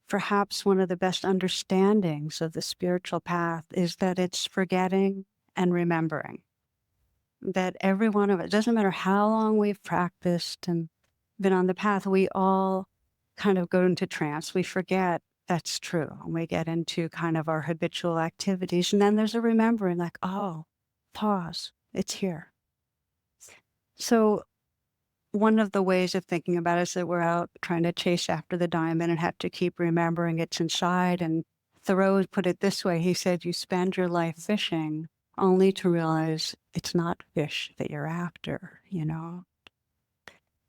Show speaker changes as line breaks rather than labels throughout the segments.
perhaps one of the best understandings of the spiritual path is that it's forgetting and remembering. That every one of it, doesn't matter how long we've practiced and been on the path, we all kind of go into trance. We forget that's true. And we get into kind of our habitual activities. And then there's a remembering like, oh, pause, it's here. So one of the ways of thinking about it is that we're out trying to chase after the diamond and have to keep remembering it's inside. And Thoreau put it this way. He said, you spend your life fishing only to realize it's not fish that you're after, you know?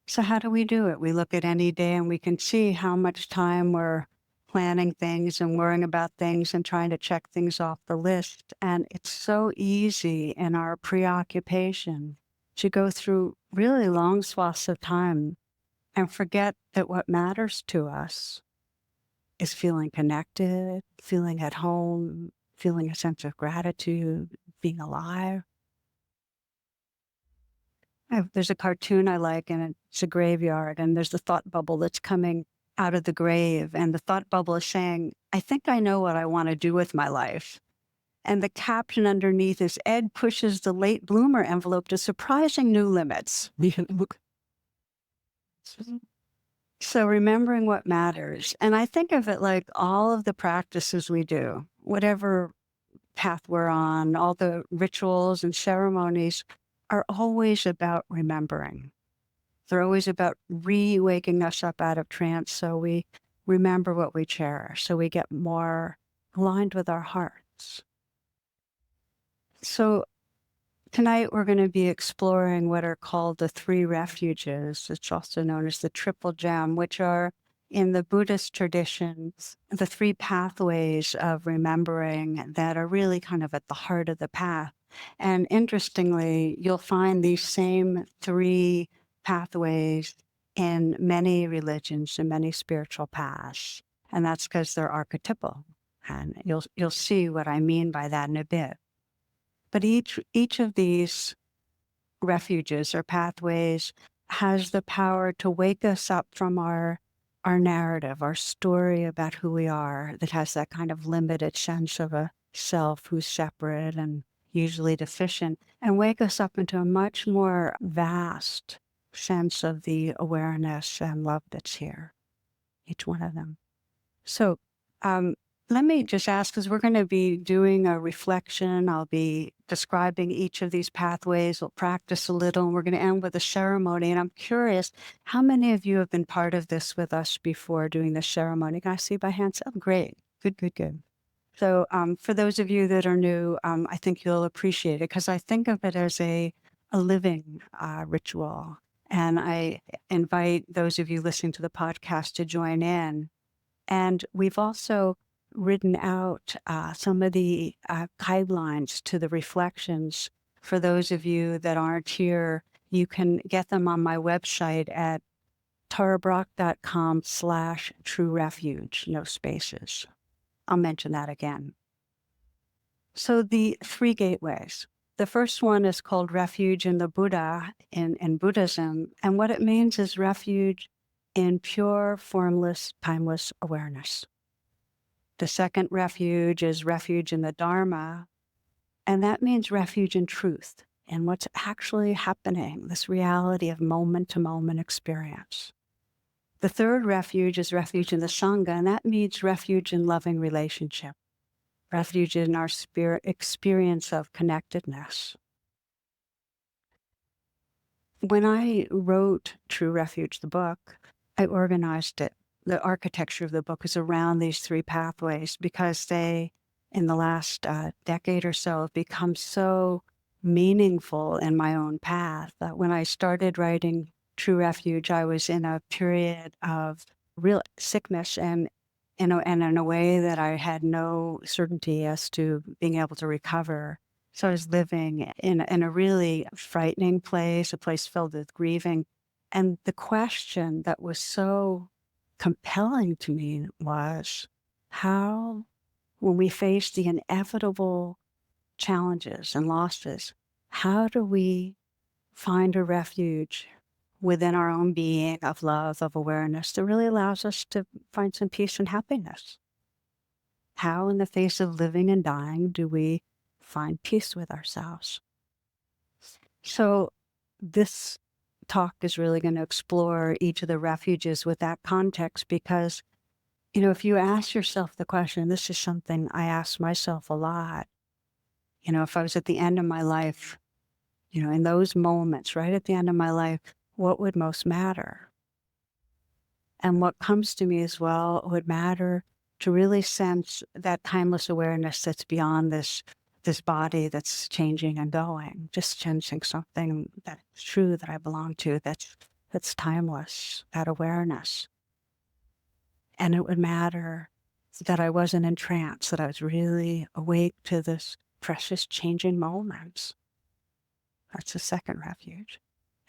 So how do we do it? We look at any day and we can see how much time we're planning things and worrying about things and trying to check things off the list. And it's so easy in our preoccupation to go through really long swaths of time and forget that what matters to us is feeling connected, feeling at home, feeling a sense of gratitude, being alive. There's a cartoon I like, and it's a graveyard, and there's the thought bubble that's coming out of the grave, and the thought bubble is saying, I think I know what I want to do with my life. And the caption underneath is, Ed pushes the late bloomer envelope to surprising new limits. So remembering what matters. And I think of it like all of the practices we do, whatever path we're on, all the rituals and ceremonies are always about remembering. They're always about re-waking us up out of trance so we remember what we cherish, so we get more aligned with our hearts. So tonight we're going to be exploring what are called the Three Refuges. It's also known as the Triple Gem, which are in the Buddhist tradition, the three pathways of remembering that are really kind of at the heart of the path. And interestingly, you'll find these same three pathways in many religions and many spiritual paths. And that's because they're archetypal. And you'll see what I mean by that in a bit. But each of these refuges or pathways has the power to wake us up from our narrative, our story about who we are that has that kind of limited sense of a self who's separate and usually deficient, and wake us up into a much more vast sense of the awareness and love that's here, each one of them. So let me just ask, because we're going to be doing a reflection. I'll be describing each of these pathways. We'll practice a little, and we're going to end with a ceremony. And I'm curious, how many of you have been part of this with us before doing the ceremony? Can I see by hands? Oh, great. Good. So for those of you that are new, I think you'll appreciate it, because I think of it as a living ritual. And I invite those of you listening to the podcast to join in. And we've also written out some of the guidelines to the reflections. For those of you that aren't here, you can get them on my website at tarabrach.com/true refuge, no spaces. I'll mention that again. So the three gateways. The first one is called refuge in the Buddha, in Buddhism. And what it means is refuge in pure, formless, timeless awareness. The second refuge is refuge in the Dharma, and that means refuge in truth and what's actually happening, this reality of moment-to-moment experience. The third refuge is refuge in the sangha, and that means refuge in loving relationship, refuge in our spirit experience of connectedness. When I wrote True Refuge, the book, I organized it. The architecture of the book is around these three pathways because they, in the last decade or so, have become so meaningful in my own path. When I started writing True Refuge, I was in a period of real sickness and in a way that I had no certainty as to being able to recover. So I was living in a really frightening place, a place filled with grieving. And the question that was so compelling to me was how, when we face the inevitable challenges and losses, how do we find a refuge within our own being of love, of awareness, that really allows us to find some peace and happiness. How, in the face of living and dying, do we find peace with ourselves? So this talk is really going to explore each of the refuges with that context because, if you ask yourself the question, this is something I ask myself a lot, if I was at the end of my life, in those moments, right at the end of my life, what would most matter? And what comes to me as well, it would matter to really sense that timeless awareness that's beyond this body that's changing and going, just sensing something that's true, that I belong to, that's timeless, that awareness. And it would matter that I wasn't in trance, that I was really awake to this precious changing moments. That's the second refuge.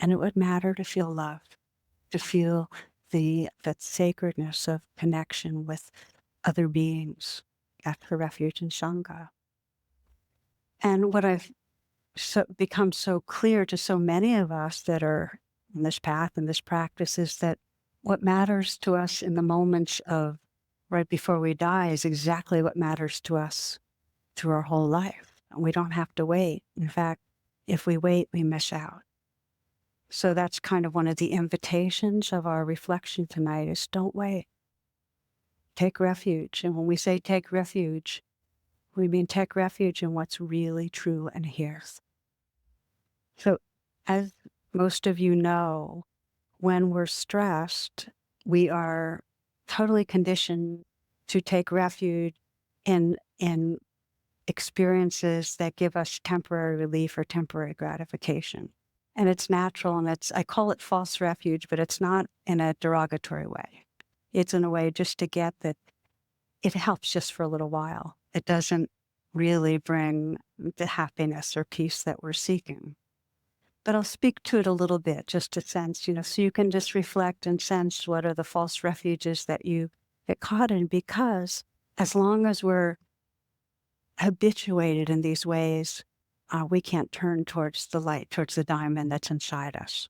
And it would matter to feel loved, to feel that sacredness of connection with other beings. That's the refuge in sangha. And what I've become so clear to so many of us that are in this path and this practice is that what matters to us in the moments of right before we die is exactly what matters to us through our whole life. We don't have to wait. In fact, if we wait, we miss out. So that's kind of one of the invitations of our reflection tonight is don't wait. Take refuge. And when we say take refuge, we mean take refuge in what's really true and here. So as most of you know, when we're stressed, we are totally conditioned to take refuge in experiences that give us temporary relief or temporary gratification. And it's natural, and I call it false refuge, but it's not in a derogatory way. It's in a way just to get that it helps just for a little while. It doesn't really bring the happiness or peace that we're seeking. But I'll speak to it a little bit, just to sense, so you can just reflect and sense what are the false refuges that you get caught in, because as long as we're habituated in these ways, we can't turn towards the light, towards the diamond that's inside us.